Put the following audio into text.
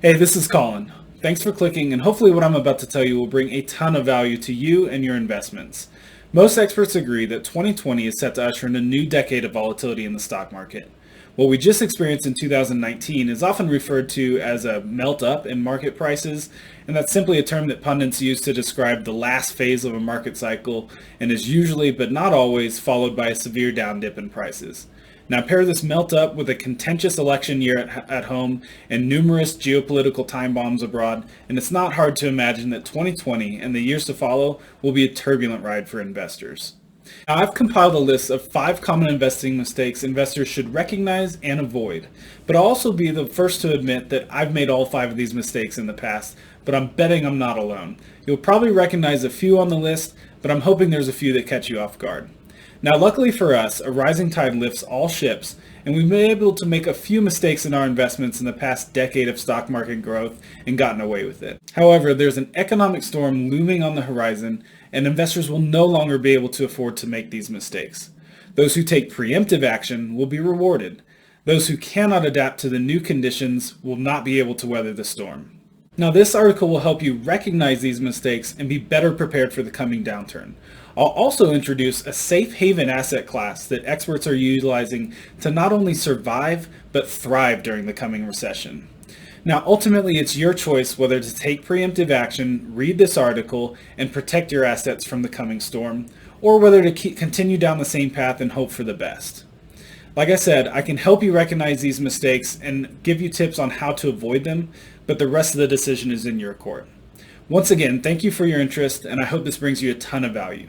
Hey, this is Colin. Thanks for clicking, and hopefully what I'm about to tell you will bring a ton of value to you and your investments. Most experts agree that 2020 is set to usher in a new decade of volatility in the stock market. What we just experienced in 2019 is often referred to as a melt up in market prices, and that's simply a term that pundits use to describe the last phase of a market cycle and is usually, but not always, followed by a severe down dip in prices. Now pair this melt up with a contentious election year at home and numerous geopolitical time bombs abroad, and it's not hard to imagine that 2020 and the years to follow will be a turbulent ride for investors. Now, I've compiled a list of 5 common investing mistakes investors should recognize and avoid, but I'll also be the first to admit that I've made all 5 of these mistakes in the past, but I'm betting I'm not alone. You'll probably recognize a few on the list, but I'm hoping there's a few that catch you off guard. Now, luckily for us, a rising tide lifts all ships, and we've been able to make a few mistakes in our investments in the past decade of stock market growth and gotten away with it. However, there's an economic storm looming on the horizon, and investors will no longer be able to afford to make these mistakes. Those who take preemptive action will be rewarded. Those who cannot adapt to the new conditions will not be able to weather the storm. Now, this article will help you recognize these mistakes and be better prepared for the coming downturn. I'll also introduce a safe haven asset class that experts are utilizing to not only survive, but thrive during the coming recession. Now, ultimately, it's your choice whether to take preemptive action, read this article, and protect your assets from the coming storm, or whether to continue down the same path and hope for the best. Like I said, I can help you recognize these mistakes and give you tips on how to avoid them, but the rest of the decision is in your court. Once again, thank you for your interest, and I hope this brings you a ton of value.